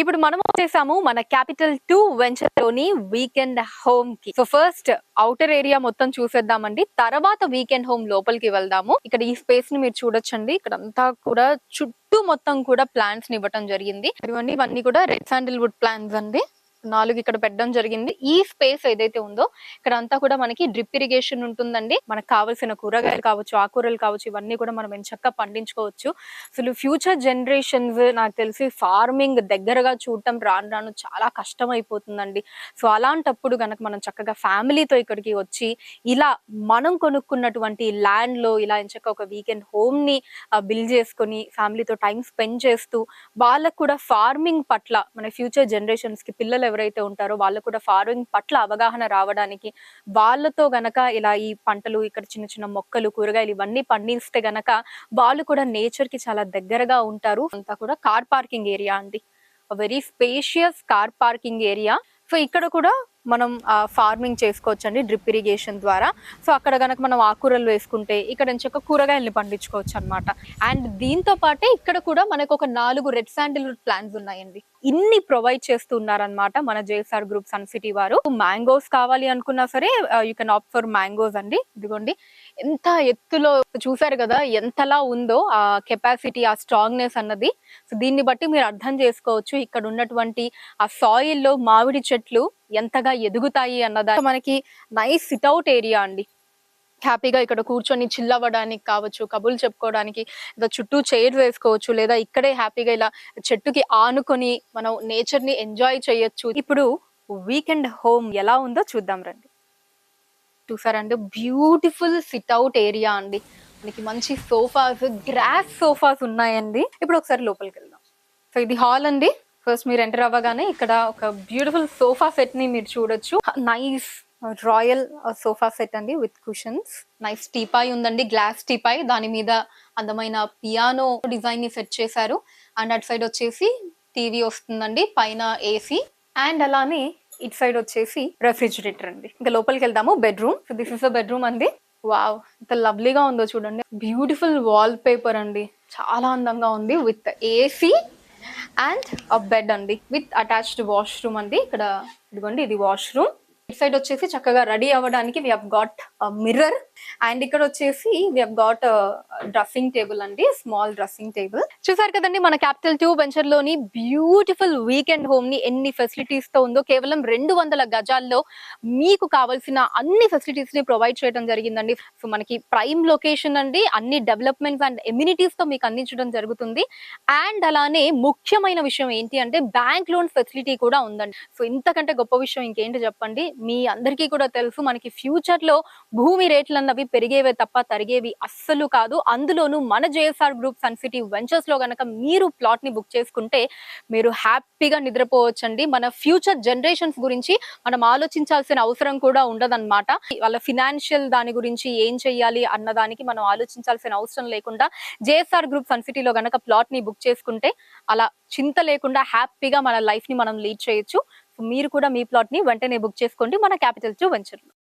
ఇప్పుడు మనం వచ్చేసాము మన క్యాపిటల్ 2 వెంచర్ లోని వీకెండ్ హోమ్ కి. సో ఫస్ట్ ఔటర్ ఏరియా మొత్తం చూసేద్దామండి, తర్వాత వీకెండ్ హోమ్ లోపలికి వెళ్దాము. ఇక్కడ ఈ స్పేస్ ని మీరు చూడొచ్చండి. ఇక్కడ అంతా కూడా చుట్టూ మొత్తం కూడా ప్లాంట్స్ ని ఇవ్వటం జరిగింది. ఇవన్నీ కూడా రెడ్ శాండిల్వుడ్ ప్లాంట్స్ అండి. 4 ఇక్కడ పెట్టడం జరిగింది. ఈ స్పేస్ ఏదైతే ఉందో ఇక్కడ అంతా కూడా మనకి డ్రిప్ ఇరిగేషన్ ఉంటుందండి. మనకు కావాల్సిన కూరగాయలు కావచ్చు, ఆకుకూరలు కావచ్చు, ఇవన్నీ కూడా మనం ఎంచక్కా పండించుకోవచ్చు. అసలు ఫ్యూచర్ జనరేషన్స్ నాకు తెలిసి ఫార్మింగ్ దగ్గరగా చూడటం రాను రాను చాలా కష్టం అయిపోతుందండి. సో అలాంటప్పుడు గనక మనం చక్కగా ఫ్యామిలీతో ఇక్కడికి వచ్చి ఇలా మనం కొనుక్కున్నటువంటి ల్యాండ్ లో ఇలా ఎంచక్క ఒక వీకెండ్ హోమ్ ని బిల్డ్ చేసుకొని ఫ్యామిలీతో టైం స్పెండ్ చేస్తూ వాళ్ళకు కూడా ఫార్మింగ్ పట్ల మన ఫ్యూచర్ జనరేషన్స్ కి పిల్లలు ఎవరైతే ఉంటారో వాళ్ళకు కూడా ఫార్మింగ్ పట్ల అవగాహన రావడానికి వాళ్ళతో గనక ఇలా ఈ పంటలు ఇక్కడ చిన్న చిన్న మొక్కలు కూరగాయలు ఇవన్నీ పండిస్తే గనక వాళ్ళు కూడా నేచర్ కి చాలా దగ్గరగా ఉంటారు. అంతా కూడా కార్ పార్కింగ్ ఏరియా అండి, very spacious car parking area. So ఇక్కడ కూడా మనం ఫార్మింగ్ చేసుకోవచ్చు అండి డ్రిప్ ఇరిగేషన్ ద్వారా. సో అక్కడ గనక మనం ఆకుకూరలు వేసుకుంటే ఇక్కడ నుంచి కూరగాయల్ని పండించుకోవచ్చు అనమాట. అండ్ దీంతో పాటే ఇక్కడ కూడా మనకు ఒక 4 రెడ్ శాండిల్వుడ్ ప్లాంట్స్ ఉన్నాయండి. ఇన్ని ప్రొవైడ్ చేస్తున్నారనమాట మన జేఎస్ఆర్ గ్రూప్ సన్ సిటీ వారు. మ్యాంగోస్ కావాలి అనుకున్నా సరే you can opt for mangoes అండి. ఇదిగోండి ఎంత ఎత్తులో చూసారు కదా, ఎంతలా ఉందో ఆ కెపాసిటీ, ఆ స్ట్రాంగ్నెస్ అన్నది. సో దీన్ని బట్టి మీరు అర్థం చేసుకోవచ్చు ఇక్కడ ఉన్నటువంటి ఆ సాయిల్ లో మామిడి చెట్లు ఎంతగా ఎదుగుతాయి అన్నదా. మనకి నైస్ సిట్అవుట్ ఏరియా అండి. హ్యాపీగా ఇక్కడ కూర్చొని చిల్ అవ్వడానికి కావచ్చు, కబుర్లు చెప్పుకోవడానికి, లేదా చుట్టూ చైర్ వేసుకోవచ్చు, లేదా ఇక్కడే హ్యాపీగా ఇలా చెట్టుకి ఆనుకొని మనం నేచర్ ని ఎంజాయ్ చేయొచ్చు. ఇప్పుడు వీకెండ్ హోమ్ ఎలా ఉందో చూద్దాం రండి. చూసారండి, బ్యూటిఫుల్ సిట్అవుట్ ఏరియా అండి. మనకి మంచి సోఫాస్, గ్రాస్ సోఫాస్ ఉన్నాయండి. ఇప్పుడు ఒకసారి లోపలికి వెళ్దాం. సో ఇది హాల్ అండి. ఫస్ట్ మీరు ఎంటర్ అవ్వగానే ఇక్కడ ఒక బ్యూటిఫుల్ సోఫా సెట్ ని మీరు చూడొచ్చు. నైస్ రాయల్ సోఫా సెట్ అండి విత్ కుషన్స్. నైస్ టీపాయ్ ఉందండి, గ్లాస్ టీపాయ్. దాని మీద అందమైన పియానో డిజైన్ ని సెట్ చేశారు. అండ్ అటు సైడ్ వచ్చేసి టీవీ వస్తుందండి, పైన ఏసీ. అండ్ అలానే ఇటు సైడ్ వచ్చేసి రెఫ్రిజిరేటర్ అండి. ఇంకా లోపలికి వెళ్దాము. Bedroom. So this is the bedroom అండి. వావ్, ఎంత లవ్లీగా ఉందో చూడండి. బ్యూటిఫుల్ వాల్ పేపర్ అండి, చాలా అందంగా ఉంది. విత్ ఏసీ అండ్ బెడ్ అండి, విత్ అటాచ్డ్ వాష్రూమ్ అండి. ఇక్కడ ఇదిగోండి, ఇది వాష్రూమ్. ఇట్ సైడ్ వచ్చేసి చక్కగా రెడీ అవ్వడానికి we have got mirror. And ఇక్కడ వచ్చేసి we have got dressing table అండి, స్మాల్ డ్రెస్సింగ్ టేబుల్. చూసారు కదండి మన క్యాపిటల్ 2 వెంచర్ లోని బ్యూటిఫుల్ వీకెండ్ హోమ్ ని ఎన్ని ఫెసిలిటీస్ తో ఉందో. కేవలం 200 గజాల్లో మీకు కావాల్సిన అన్ని ఫెసిలిటీస్ ని ప్రొవైడ్ చేయడం జరిగిందండి. సో మనకి ప్రైమ్ లొకేషన్ అండి, అన్ని డెవలప్మెంట్స్ అండ్ ఎమ్యూనిటీస్ తో మీకు అందించడం జరుగుతుంది. అండ్ అలానే ముఖ్యమైన విషయం ఏంటి అంటే బ్యాంక్ లోన్ ఫెసిలిటీ కూడా ఉందండి. సో ఇంతకంటే గొప్ప విషయం ఇంకేంటి చెప్పండి. మీ అందరికీ కూడా తెలుసు మనకి ఫ్యూచర్ లో భూమి రేట్లు అన్నవి పెరిగేవే తప్ప తరిగేవి అస్సలు కాదు. అందులోనూ మన JSR group Sun City ventures లో గనక మీరు ప్లాట్ ని బుక్ చేసుకుంటే మీరు హ్యాపీగా నిద్రపోవచ్చండి. మన ఫ్యూచర్ జనరేషన్స్ గురించి మనం ఆలోచించాల్సిన అవసరం కూడా ఉండదన్నమాట. వాళ్ళ ఫినాన్షియల్ దాని గురించి ఏం చెయ్యాలి అన్నదానికి మనం ఆలోచించాల్సిన అవసరం లేకుండా జేఎస్ఆర్ గ్రూప్ సన్ సిటీలో గనక ప్లాట్ ని బుక్ చేసుకుంటే అలా చింత లేకుండా హ్యాపీగా మన లైఫ్ ని మనం లీడ్ చేయొచ్చు. మీరు కూడా మీ ప్లాట్ ని వెంటనే బుక్ చేసుకోండి మన క్యాపిటల్ 2 వెంచర్ లో.